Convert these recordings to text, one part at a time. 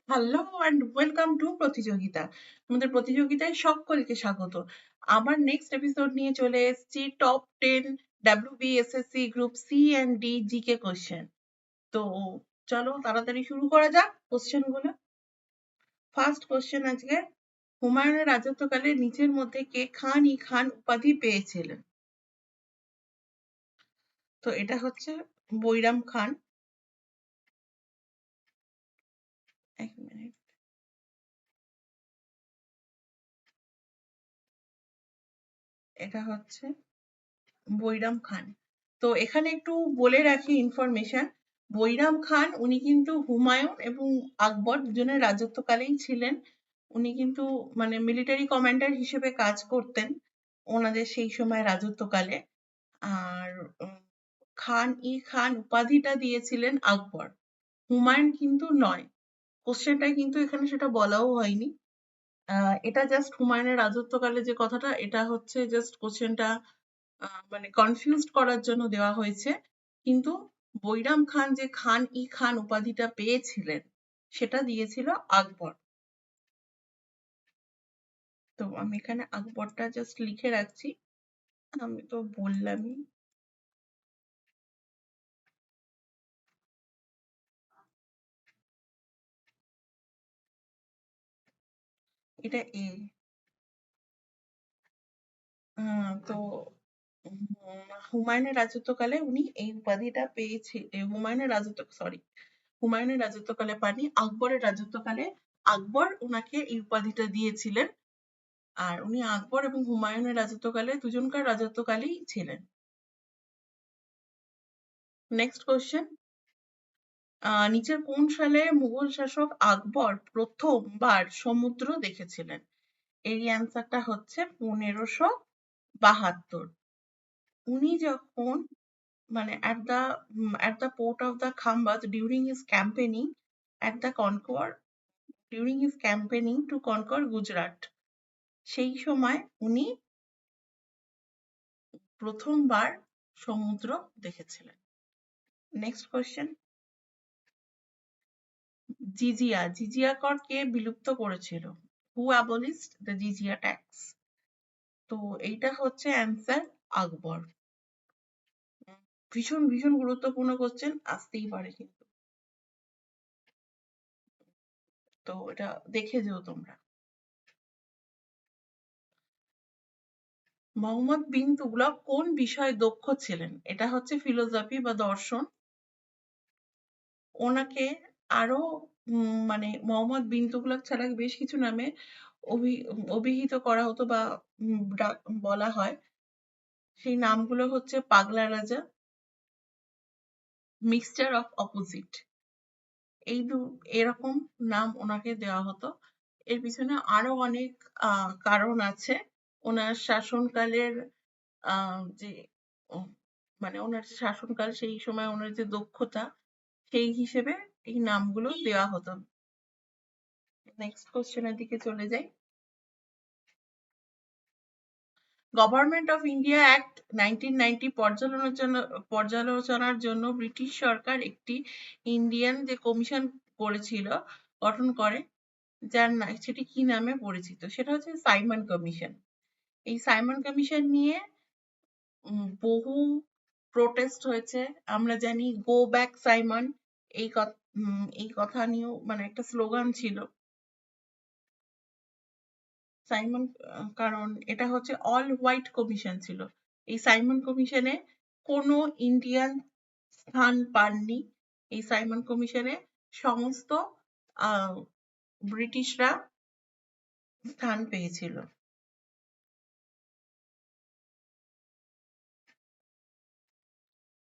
Hello and welcome to প্রতিযোগিতা। আমাদের প্রতিযোগিতায় সকলকে স্বাগত। আবার নেক্সট এপিসোড নিয়ে চলে এসেছি top 10 WBSSC group C and D GK question. তো চলো তাড়াতাড়ি শুরু করা যাক কোশ্চেনগুলো। ফার্স্ট কোশ্চেন আজকে, হুমায়ুনের রাজত্বকালে নিচের মধ্যে কে খান ই খান উপাধি পেয়েছিলেন? তো এটা হচ্ছে বৈরাম খান। এক মিনিট, এটা হচ্ছে বৈরাম খান। তো এখানে একটু বলে রাখি ইনফরমেশন, বৈরাম খান উনি কিন্তু হুমায়ুন এবং আকবর দুজনের রাজত্বকালেই ছিলেন। উনি কিন্তু মানে মিলিটারি কমান্ডার হিসেবে কাজ করতেন ওনাদের সেই সময় রাজত্বকালে। আর খান ই খান উপাধিটা দিয়েছিলেন আকবর, হুমায়ুন কিন্তু নয়। কোশ্চেনটা কিন্তু এখানে সেটা বলাও হয়নি। এটা জাস্ট হুমায়ুনের রাজত্বকালে যে কথাটা, এটা হচ্ছে জাস্ট কোশ্চেনটা মানে কনফিউজড করার জন্য দেওয়া হয়েছে। কিন্তু বৈরাম খান যে খান ই খান উপাধিটা পেয়েছিলেন সেটা দিয়েছিল আকবর। তো আমি এখানে আকবরটা জাস্ট লিখে রাখছি, আমি তো বললামই। এটা এ। তো হুমায়ুনের রাজত্বকালে উনি এই উপাধিটা পেয়েছে, হুমায়ুনের রাজত্ব সরি হুমায়ুনের রাজত্বকালে পাননি, আকবরের রাজত্বকালে আকবর উনাকে এই উপাধিটা দিয়েছিলেন। আর উনি আকবর এবং হুমায়ুনের রাজত্বকালে দুজনকার রাজত্বকালেই ছিলেন। নেক্সট কোশ্চেন, নিচের কোন সালে মুঘল শাসক আকবর প্রথমবার সমুদ্র দেখেছিলেন? এই অ্যান্সারটা হচ্ছে 1572। উনি যখন মানে at the port of the Khambhat during his campaigning to conquer Gujarat, সেই সময় উনি প্রথমবার সমুদ্র দেখেছিলেন। নেক্সট কোশ্চেন, জিজিয়া কর কে বিলুপ্ত করেছিল? হু অ্যাবলিশড দ্য জিজিয়া ট্যাক্স? তো এইটা হচ্ছে অ্যান্সার আকবর। ভীষণ ভীষণ গুরুত্বপূর্ণ কোশ্চেন, আসতেই পারে কিন্তু, তো এটা দেখে যেও তোমরা। মোহাম্মদ বিন তুগলক কোন বিষয়ে দক্ষ ছিলেন? এটা হচ্ছে ফিলোসফি বা দর্শন। ওনাকে আরো মানে মোহাম্মদ বিন তুগলক ছাড়া বেশ কিছু নামে অভিহিত করা হতো বা বলা হয়। সেই নামগুলো হচ্ছে পাগলা রাজা, মিক্সচার অফ অপোজিট, এরকম নাম ওনাকে দেওয়া হতো। এর পিছনে আরো অনেক কারণ আছে। ওনার শাসনকালের যে মানে ওনার শাসনকাল, সেই সময় ওনার যে দক্ষতা, সেই হিসেবে এই নামগুলো দেওয়া হতো। নেক্সট কোশ্চেনের দিকে চলে যাই। গভর্নমেন্ট অফ ইন্ডিয়া অ্যাক্ট 1990 পর্যালোচনার জন্য ব্রিটিশ সরকার একটি ইন্ডিয়ান যে কমিশন গঠন করে, যার সেটি কি নামে পরিচিত? সেটা হচ্ছে সাইমন কমিশন। এই সাইমন কমিশন নিয়ে বহু প্রোটেস্ট হয়েছে। আমরা জানি গো ব্যাক সাইমন, এই কথা নিয়েও মানে একটা স্লোগান ছিল সাইমন, কারণ এটা হচ্ছে অল হোয়াইট কমিশন ছিল। এই সাইমন কমিশনে কোনো ইন্ডিয়ান স্থান পাননি। এই সাইমন কমিশনে সমস্ত ব্রিটিশরা স্থান পেয়েছিল।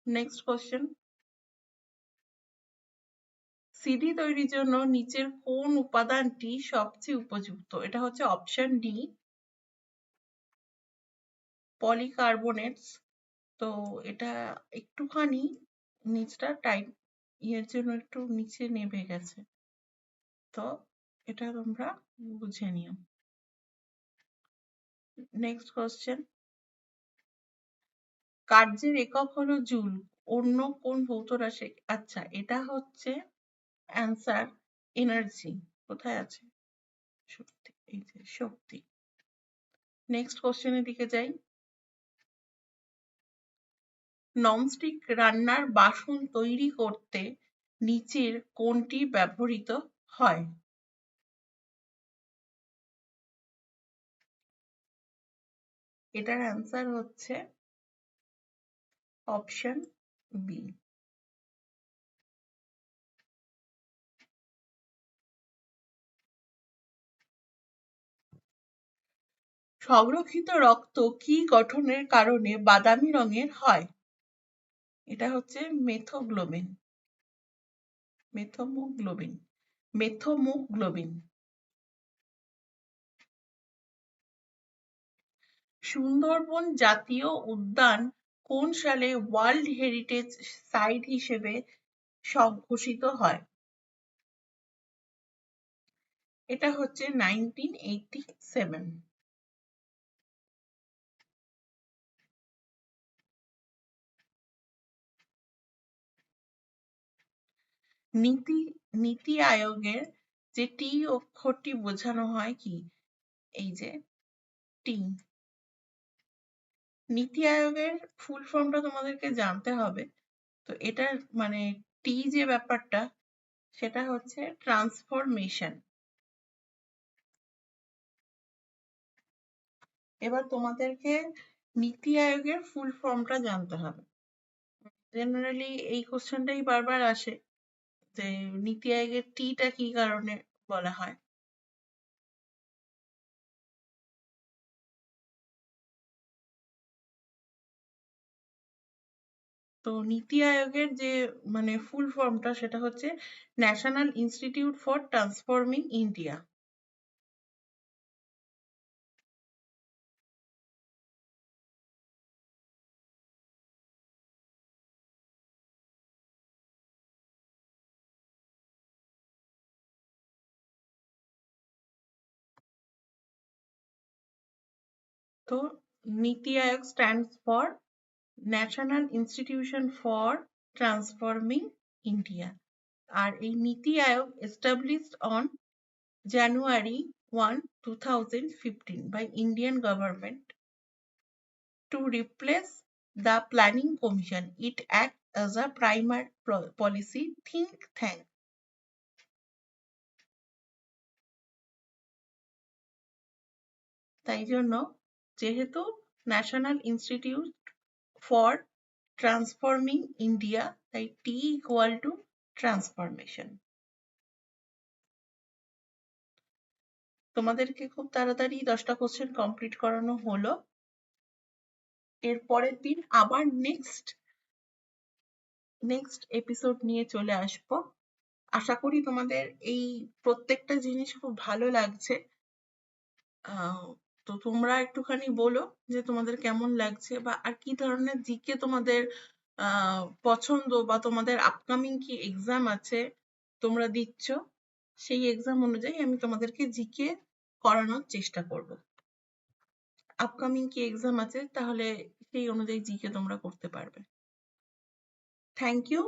নেক্সট কোশ্চেন, সিডি তৈরির জন্য নিচের কোন উপাদানটি সবচেয়ে উপযুক্ত? এটা হচ্ছে অপশন ডি, পলিকার্বনেটস। তো এটা একটুখানি নিচটা টাইপ জন্য একটু নিচে নেমে গেছে, তো এটা তোমরা বুঝে নিও। নেক্সট কোশ্চেন, কার্যের একক হলো জুল, অন্য কোন ভৌত রাশি? আচ্ছা, এটা হচ্ছে অ্যান্সার এনার্জি কোথায় আছে? শক্তি, এই যে শক্তি। নেক্সট কোশ্চেনের দিকে যাই। ননস্টিক রান্নার বাসন তৈরি করতে নিচের কোনটি ব্যবহৃত হয়? এটার অ্যান্সার হচ্ছে অপশন বি। সংরক্ষিত রক্ত কি গঠনের কারণে বাদামি রঙের হয়? এটা হচ্ছে মেথোগ্লোবিন। মেথোমোগ্লোবিন। মেথোমোগ্লোবিন। সুন্দরবন জাতীয় উদ্যান কোন সালে ওয়ার্ল্ড হেরিটেজ সাইট হিসেবে ঘোষিত হয়? এটা হচ্ছে 1987। নীতি আয়োগের যে টি অক্ষরটি বোঝানো হয় কি? এই যে টি। নীতি আয়োগের ফুল ফর্মটা তোমাদেরকে জানতে হবে। তো এটার মানে টি যে ব্যাপারটা সেটা হচ্ছে ট্রান্সফরমেশন। এবার তোমাদেরকে নীতি আয়োগের ফুল ফর্মটা জানতে হবে। জেনারেলি এই কোশ্চেনটাই বারবার আসে যে নীতি আয়োগের টিটা কি কারণে বলা হয়। তো নীতি আয়োগের যে মানে ফুল ফর্মটা সেটা হচ্ছে national institute for transforming India. তো NITI Aayog stands for national institution for transforming India. আর এই নীতি আয়োগ established on January 1, 2015 by Indian government to replace the Planning Commission. It acts as a primary policy think tank. তাই জন্য যেহেতু national institute for transforming India, তাই T equal to transformation. তোমাদেরকে খুব তাড়াতাড়ি 10টা কোশ্চেন কমপ্লিট করানো হলো। এর পরের দিন আবার নেক্সট এপিসোড নিয়ে চলে আসব। আশা করি তোমাদের এই প্রত্যেকটা জিনিস খুব ভালো লাগছে। তো তোমরা একটুখানি বলো যে তোমাদের কেমন লাগছে, বা আর কি ধরনের জিকে তোমাদের পছন্দ, বা তোমাদের আপকামিং কি এক্সাম আছে তোমরা দিচ্ছ, সেই এক্সাম অনুযায়ী আমি তোমাদেরকে জিকে করানোর চেষ্টা করব। আপকামিং কি এক্সাম আছে তাহলে সেই অনুযায়ী জিকে তোমরা করতে পারবে। Thank you.